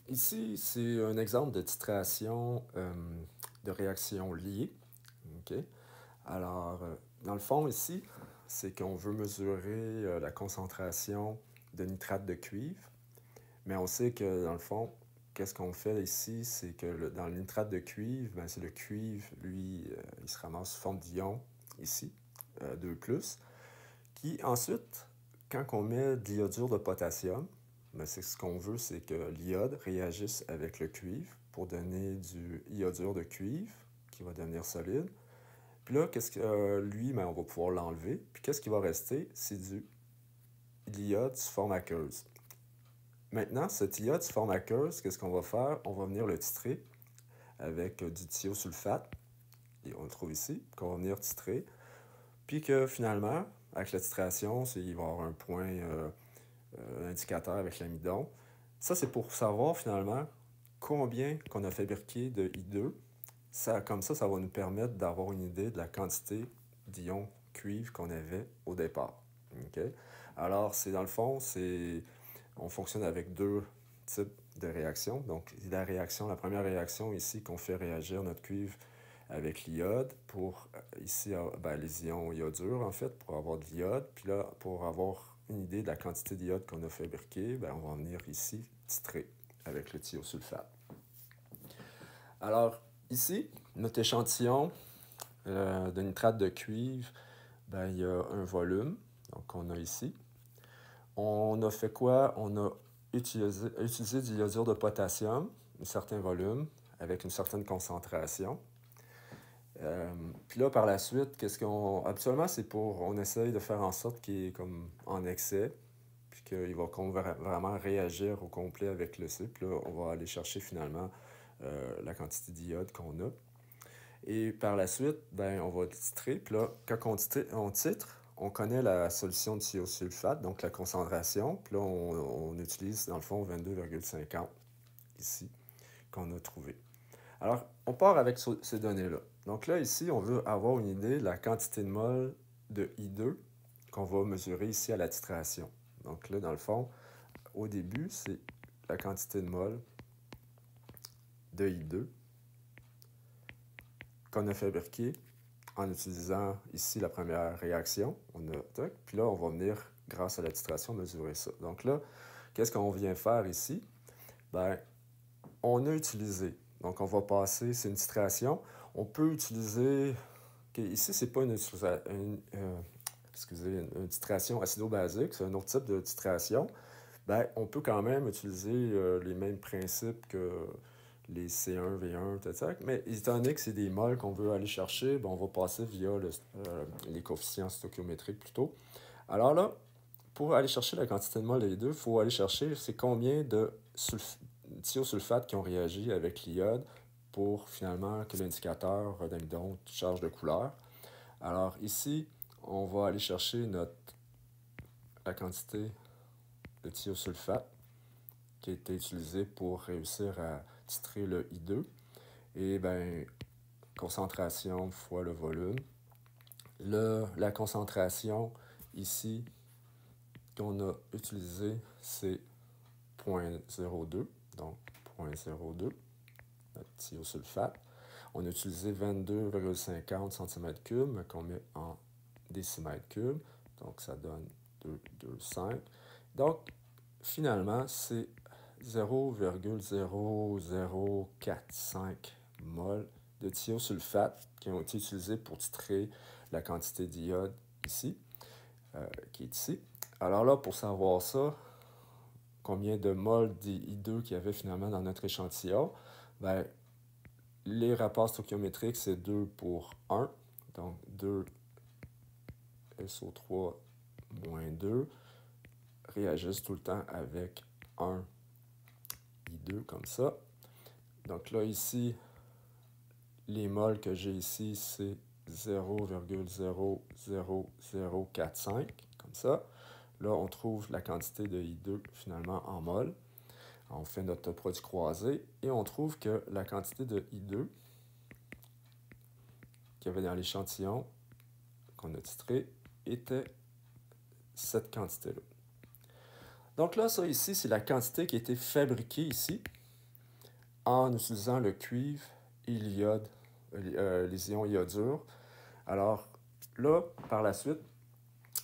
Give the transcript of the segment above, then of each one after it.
Ici, c'est un exemple de titration de réaction liée. OK? Alors, dans le fond, ici, c'est qu'on veut mesurer la concentration de nitrate de cuivre, mais on sait que, dans le fond, qu'est-ce qu'on fait ici, c'est que dans le nitrate de cuivre, ben, c'est le cuivre, lui, il se ramasse sous forme d'ion, ici, 2+, qui ensuite, quand on met de l'iodure de potassium, ben, c'est ce qu'on veut, c'est que l'iode réagisse avec le cuivre pour donner du iodure de cuivre, qui va devenir solide. Puis là, qu'est-ce que lui, ben, on va pouvoir l'enlever. Puis qu'est-ce qui va rester? C'est du l'iode sous forme aqueuse. Maintenant, cet iode sous forme aqueuse, qu'est-ce qu'on va faire? On va venir le titrer avec du thiosulfate, et on le trouve ici, qu'on va venir titrer. Puis que finalement, avec la titration, il va y avoir un point indicateur avec l'amidon. Ça, c'est pour savoir finalement combien qu'on a fabriqué de I2. Comme ça va nous permettre d'avoir une idée de la quantité d'ions cuivre qu'on avait au départ. Okay? Alors, dans le fond, on fonctionne avec deux types de réactions. Donc, la première réaction ici, qu'on fait réagir notre cuivre avec l'iode pour, ici, ben, les ions iodures, en fait, pour avoir de l'iode. Puis là, pour avoir une idée de la quantité d'iode qu'on a fabriqué, ben, on va venir ici titrer avec le thiosulfate. Alors, ici, notre échantillon de nitrate de cuivre, ben, il y a un volume, donc on a ici. On a fait quoi? On a utilisé de l'iodure de potassium, un certain volume, avec une certaine concentration. Puis là, par la suite, Habituellement, on essaye de faire en sorte qu'il est comme en excès, puis qu'il va vraiment réagir au complet avec le C. Puis là, on va aller chercher finalement la quantité d'iode qu'on a. Et par la suite, ben, on va titrer. Puis là, quand on titre, on connaît la solution de thiosulfate, donc la concentration. Puis là, on utilise dans le fond 22,50 ici qu'on a trouvé. Alors, on part avec ces données-là. Donc là, ici, on veut avoir une idée de la quantité de mol de I2 qu'on va mesurer ici à la titration. Donc là, dans le fond, au début, c'est la quantité de mol de I2 qu'on a fabriqué en utilisant ici la première réaction. Puis là, on va venir, grâce à la titration, mesurer ça. Donc là, qu'est-ce qu'on vient faire ici? Ben, on a utilisé. Donc, on va passer, c'est une titration. On peut utiliser, ici, c'est pas une titration acido-basique, c'est un autre type de titration. Ben, on peut quand même utiliser les mêmes principes que les C1, V1, etc. Mais étant donné que c'est des moles qu'on veut aller chercher, ben, on va passer via les coefficients stoichiométriques plutôt. Alors là, pour aller chercher la quantité de mol des deux, il faut aller chercher c'est combien de thiosulfates qui ont réagi avec l'iode pour finalement que l'indicateur d'amidon change de couleur. Alors ici, on va aller chercher la quantité de thiosulfate qui a été utilisée pour réussir à titrer le I2. Et bien, concentration fois le volume. La concentration ici qu'on a utilisée, c'est 0,02, donc 0,02, notre thiosulfate. On a utilisé 22,50 cm3, mais qu'on met en décimètres cubes, donc ça donne 2,5. Donc, finalement, c'est 0,0045 mol de thiosulfate qui ont été utilisés pour titrer la quantité d'iode ici, qui est ici. Alors là, pour savoir ça, combien de mol d'I2 qu'il y avait finalement dans notre échantillon, ben, les rapports stoichiométriques, c'est 2 pour 1, donc 2 SO3 moins 2 réagissent tout le temps avec 1 I2 comme ça. Donc là, ici, les mols que j'ai ici, c'est 0,00045, comme ça. Là, on trouve la quantité de I2 finalement en mol. On fait notre produit croisé et on trouve que la quantité de I2 qu'il y avait dans l'échantillon qu'on a titré était cette quantité-là. Donc là, ça ici, c'est la quantité qui a été fabriquée ici en utilisant le cuivre et l'iode, les ions iodures. Alors là, par la suite,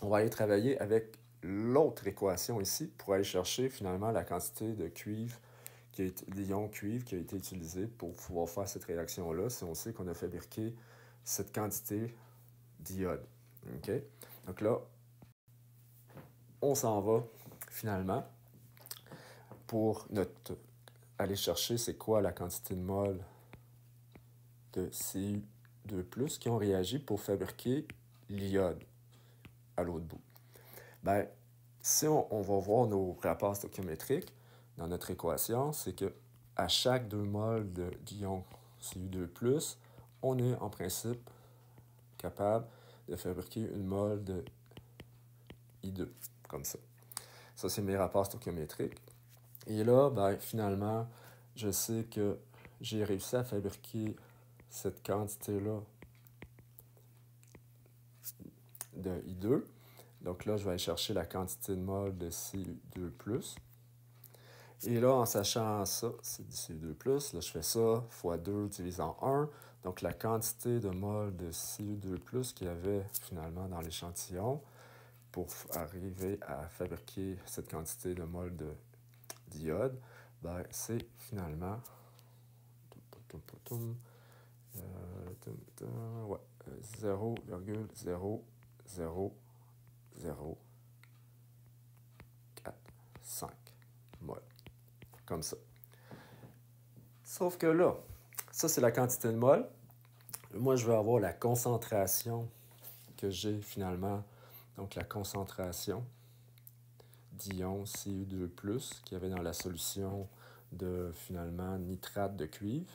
on va aller travailler avec l'autre équation ici pour aller chercher finalement la quantité de cuivre, l'ion cuivre qui a été utilisé pour pouvoir faire cette réaction-là, si on sait qu'on a fabriqué cette quantité d'iode. Okay? Donc là, on s'en va finalement pour aller chercher c'est quoi la quantité de mol de Cu2+, qui ont réagi pour fabriquer l'iode à l'autre bout. Ben, si on va voir nos rapports stoichiométriques dans notre équation, c'est que à chaque 2 moles d'ion Cu2+, on est en principe capable de fabriquer une mole de I2, comme ça. Ça, c'est mes rapports stoichiométriques. Et là, ben, finalement, je sais que j'ai réussi à fabriquer cette quantité-là de I2. Donc là, je vais aller chercher la quantité de mol de Cu2+. Et là, en sachant ça, c'est du Cu2+, là, je fais ça fois 2 divisé en 1. Donc la quantité de mol de Cu2+ qu'il y avait finalement dans l'échantillon pour arriver à fabriquer cette quantité de mol d'iode, ben, c'est finalement 0,00045 mol. Comme ça. Sauf que là, ça c'est la quantité de mol. Moi, je vais avoir la concentration que j'ai finalement, donc la concentration d'ion Cu2+, qu'il y avait dans la solution de finalement nitrate de cuivre.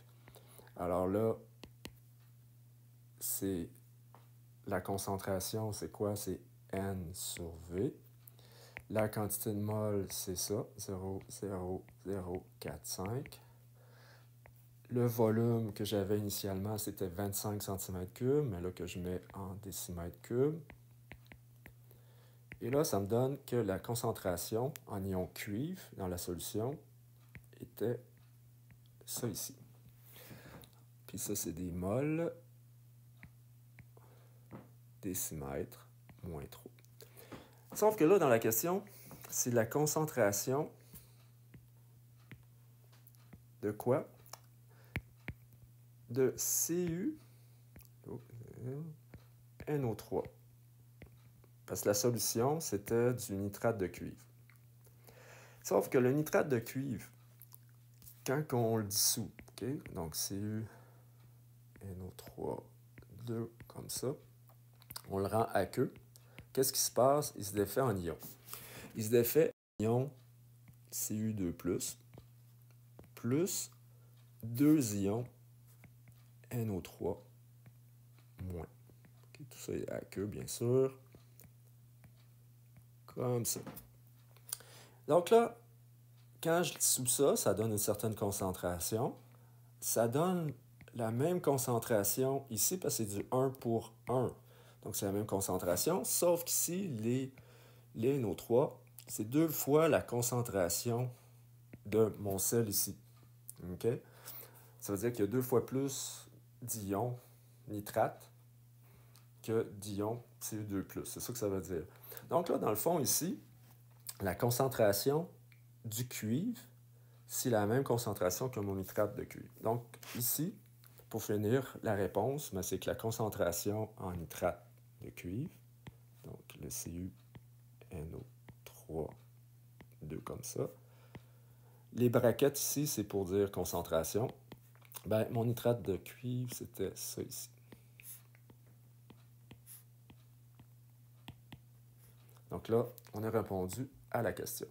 Alors là, c'est la concentration, c'est quoi? C'est N sur V. La quantité de mol, c'est ça, 0,0045. Le volume que j'avais initialement, c'était 25 cm3, mais là que je mets en décimètres cubes. Et là, ça me donne que la concentration en ion cuivre dans la solution était ça ici. Puis ça, c'est des moles, décimètres, moins 3. Sauf que là, dans la question, c'est la concentration de quoi? De CuNO3. Parce que la solution, c'était du nitrate de cuivre. Sauf que le nitrate de cuivre, quand on le dissout, okay, donc CuNO3, 2, comme ça, on le rend aqueux. Qu'est-ce qui se passe? Il se défait en ion. Il se défait en ion Cu2+, plus 2 ions NO3 moins. Okay, tout ça est aqueux, bien sûr. Comme ça. Donc là, quand je dissous ça, ça donne une certaine concentration. Ça donne la même concentration ici, parce que c'est du 1 pour 1. Donc c'est la même concentration, sauf qu'ici, les NO3, c'est 2 fois la concentration de mon sel ici. Okay? Ça veut dire qu'il y a 2 fois plus d'ions nitrate que d'ions Cu2+. C'est ça que ça veut dire. Donc là, dans le fond, ici, la concentration du cuivre, c'est la même concentration que mon nitrate de cuivre. Donc ici, pour finir, la réponse, ben, c'est que la concentration en nitrate de cuivre, donc le CuNO3, 2 comme ça. Les braquettes ici, c'est pour dire concentration. Ben, mon nitrate de cuivre, c'était ça ici. Donc là, on a répondu à la question.